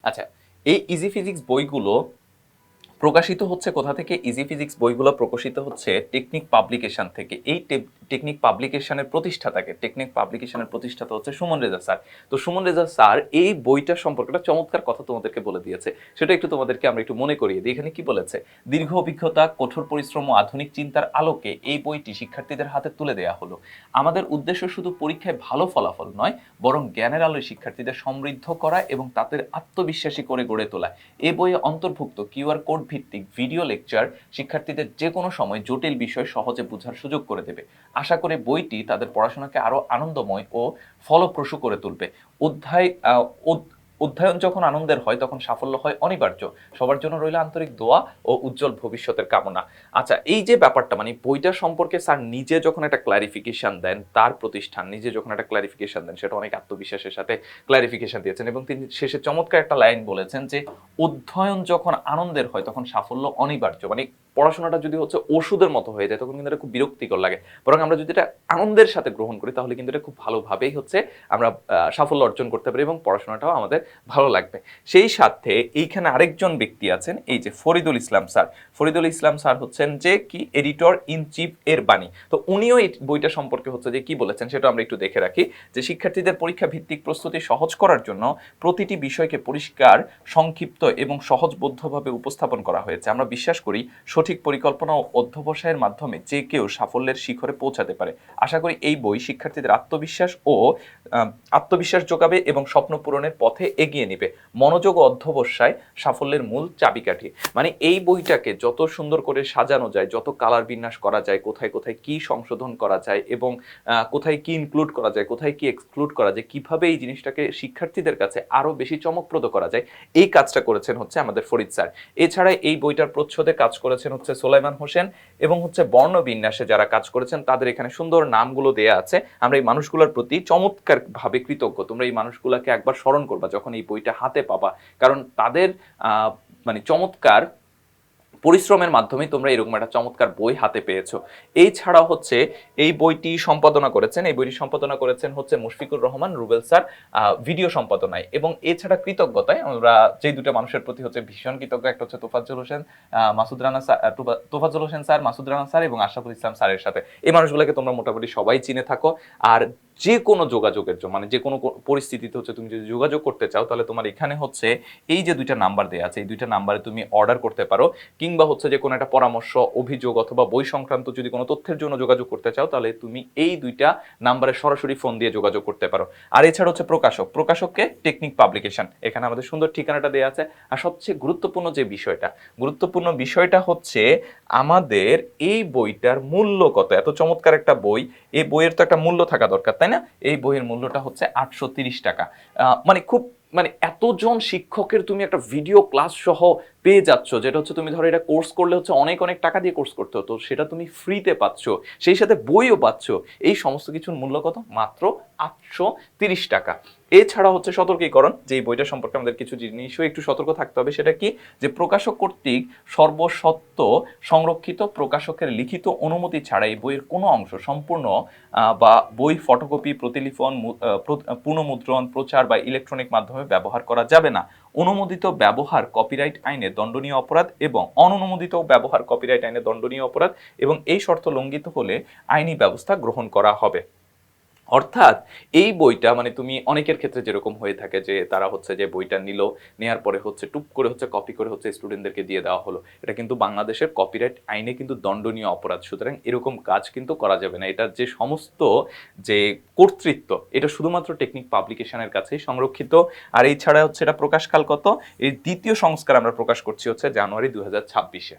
আচ্ছা, এই easy physics বইগুলো প্রকাশিত হচ্ছে কোথা থেকে? ইজি ফিজিক্স বইগুলো প্রকাশিত হচ্ছে টেকনিক পাবলিকেশন থেকে। এই টেকনিক পাবলিকেশনের প্রতিষ্ঠাতা হচ্ছে সুমন রেজা স্যার। তো সুমন রেজা স্যার এই বইটা সম্পর্কে একটা চমৎকার কথা তোমাদেরকে বলে দিয়েছে, সেটা একটু তোমাদেরকে আমরা একটু মনে করিয়ে দিই। এখানে কি বলেছে? দীর্ঘ অভিজ্ঞতা, কঠোর পরিশ্রম ও আধুনিক চিন্তার আলোকে এই বইটি শিক্ষার্থীদের হাতে তুলে দেওয়া হলো। আমাদের উদ্দেশ্য শুধু পরীক্ষায় ভালো ফলাফল নয়, বরং জ্ঞানের আলোয় শিক্ষার্থীদের সমৃদ্ধ করা এবং তাদের আত্মবিশ্বাসী করে গড়ে তোলা। এই বইয়ে অন্তর্ভুক্ত কিউআর কোড ভিত্তিক ভিডিও লেকচার শিক্ষার্থীদের যে কোনো সময় জটিল বিষয় সহজে বোঝার সুযোগ করে দেবে। আশা করে বইটি তাদের পড়াশোনাকে আরো আনন্দময় ও ফলপ্রসূ করে তুলবে। অধ্যায় অধ্যয়ন যখন আনন্দের হয় তখন সাফল্য হয় অনিবার্য। সবার জন্য রইল আন্তরিক দোয়া ও উজ্জ্বল ভবিষ্যতের কামনা। আচ্ছা, এই যে ব্যাপারটা মানে বইটা সম্পর্কে স্যার নিজে যখন একটা ক্লারিফিকেশন দেন, তার প্রতিষ্ঠান নিজে যখন একটা ক্লারিফিকেশন দেন, সেটা অনেক আত্মবিশ্বাসের সাথে ক্লারিফিকেশন দিয়েছেন এবং তিনি শেষে চমৎকার একটা লাইন বলেছেন যে অধ্যয়ন যখন আনন্দের হয় তখন সাফল্য অনিবার্য। মানে পড়াশোনাটা যদি হচ্ছে ওষুধের মতো হয়ে যায় তখন কিন্তু এটা খুব বিরক্তিকর লাগে, বরং আমরা যদি এটা আনন্দের সাথে গ্রহণ করি তাহলে কিন্তু এটা খুব ভালোভাবেই হচ্ছে আমরা সাফল্য অর্জন করতে পারি এবং পড়াশোনাটাও আমাদের ভালো লাগবে। সেই সাথে এইখানে আরেকজন ব্যক্তি আছেন, এই যে ফরিদুল ইসলাম স্যার। ফরিদুল ইসলাম স্যার হচ্ছেন যে কি এডিটর ইন চিফ এর বাণী। তো উনিও এই বইটা সম্পর্কে হচ্ছে যে কি বলেছেন সেটা আমরা একটু দেখে রাখি। যে শিক্ষার্থীদের পরীক্ষা ভিত্তিক প্রস্তুতি সহজ করার জন্য প্রতিটি বিষয়কে পরিষ্কার, সংক্ষিপ্ত এবং সহজবোধ্যভাবে উপস্থাপন করা হয়েছে। আমরা বিশ্বাস করি সঠিক পরিকল্পনা ও অধ্যবসায়ের মাধ্যমে যে কেউ সাফল্যের শিখরে পৌঁছাতে পারে। আশা করি এই বই শিক্ষার্থীদের আত্মবিশ্বাস যোগাবে এবং স্বপ্ন পূরণের পথে এগিয়ে নেবে। মনোযোগ ও অধ্যবসায় সাফল্যের মূল চাবিকাঠি। মানে এই বইটাকে যত সুন্দর করে সাজানো যায়, যত কালার বিন্যাস করা যায়, কোথায় কোথায় কি সংশোধন করা যায় এবং কোথায় কি ইনক্লুড করা যায়, কোথায় কি এক্সক্লুড করা যায়, কিভাবে এই জিনিসটাকে শিক্ষার্থীদের কাছে আরো বেশি চমকপ্রদ করা যায়, এই কাজটা করেছেন হচ্ছে আমাদের ফরিদ স্যার। এছাড়া এই বইটার প্রচ্ছদে কাজ করেছেন হচ্ছে সোলাইমান হোসেন এবং হচ্ছে বর্ণবিন্যাসে যারা কাজ করেছেন তাদের এখানে সুন্দর নামগুলো দেয়া আছে। আমরা এই মানুষগুলোর প্রতি চমৎকার ভাবে কৃতজ্ঞ। তোমরা এই মানুষগুলোকে একবার স্মরণ করবা যখন এই বইটা হাতে পাবা, কারণ তাদের মানে চমৎকার পরিশ্রমের মাধ্যমে তোমরা এরকম একটা চমৎকার বই হাতে পেয়েছো। এছাড়া হচ্ছে এই বইটি সম্পাদনা করেছেন হচ্ছে মুশফিকুর রহমান রুবেল স্যার ভিডিও সম্পাদনায়। এবং এছাড়া কৃতজ্ঞতায় আমরা যে দুটো মানুষের প্রতি হচ্ছে ভীষণ কৃতজ্ঞ, একটা হচ্ছে তোফাজ্জল হোসেন স্যার, মাসুদ রানা স্যার এবং আশরাফুল ইসলাম স্যারের সাথে। এই মানুষগুলোকে তোমরা মোটামুটি সবাই চিনে থাকো। আর যে কোনো যোগাযোগের জন্য মানে যে কোনো পরিস্থিতিতে হচ্ছে তুমি যদি যোগাযোগ করতে চাও তাহলে তোমার এখানে হচ্ছে এই যে দুইটা নাম্বার দেওয়া আছে, এই দুইটা নাম্বারে তুমি অর্ডার করতে পারো, কিংবা হচ্ছে যে কোনো একটা পরামর্শ, অভিযোগ অথবা বই সংক্রান্ত যদি কোনো তথ্যের জন্য যোগাযোগ করতে চাও তাহলে তুমি এই দুইটা নাম্বারে সরাসরি ফোন দিয়ে যোগাযোগ করতে পারো। আর এছাড়া হচ্ছে প্রকাশককে টেকনিক পাবলিকেশন, এখানে আমাদের সুন্দর ঠিকানাটা দেওয়া আছে। আর সবচেয়ে গুরুত্বপূর্ণ বিষয়টা হচ্ছে আমাদের এই বইটার মূল্য কত। এত চমৎকার একটা বই, এই বইয়ের তো একটা মূল্য থাকা দরকার, তাই না? এই বইয়ের মূল্যটা হচ্ছে 830 টাকা। মানে এতজন শিক্ষকের তুমি একটা ভিডিও ক্লাস সহ পেয়ে যাচ্ছ, যেটা হচ্ছে তুমি ধরো এটা কোর্স করলে হচ্ছে অনেক অনেক টাকা দিয়ে কোর্স করতে হতো, সেটা তুমি ফ্রিতে পাচ্ছ, সেই সাথে বইও পাচ্ছ। এই সমস্ত কিছুর মূল্য কত? মাত্র 830 টাকা। এছাড়া হচ্ছে সতর্কীকরণ, যে এই বইটা সম্পর্কে আমাদের কিছু জিনিসও একটু সতর্ক থাকতে হবে। সেটা কি? যে প্রকাশক কর্তৃক সর্বসত্ত্ব সংরক্ষিত, প্রকাশকের লিখিত অনুমতি ছাড়া এই বইয়ের কোনো অংশ সম্পূর্ণ বা বই ফটোকপি, প্রতিলিপন, পুনঃমুদ্রণ, প্রচার বা ইলেকট্রনিক মাধ্যমে ব্যবহার করা যাবে না। অনুমোদিত ব্যবহার কপিরাইট আইনে দণ্ডনীয় অপরাধ এবং অননুমোদিত ব্যবহার কপিরাইট আইনে দণ্ডনীয় অপরাধ, এবং এই শর্ত লঙ্ঘিত হলে আইনি ব্যবস্থা গ্রহণ করা হবে। অর্থাৎ এই বইটা মানে তুমি অনেকের ক্ষেত্রে যেরকম হয়ে থাকে যে তারা হচ্ছে যে বইটা নেওয়ার পরে হচ্ছে টুপ করে হচ্ছে কপি করে হচ্ছে স্টুডেন্টদেরকে দিয়ে দেওয়া হলো, এটা কিন্তু বাংলাদেশের কপিরাইট আইনে কিন্তু দণ্ডনীয় অপরাধ। সুতরাং এরকম কাজ কিন্তু করা যাবে না। এটার যে সমস্ত যে কর্তৃত্ব, এটা শুধুমাত্র টেকনিক পাবলিকেশনের কাছেই সংরক্ষিত। আর এই ছাড়া হচ্ছে এটা প্রকাশকাল কত? এই দ্বিতীয় সংস্কার আমরা প্রকাশ করছি হচ্ছে জানুয়ারি 2026-এ।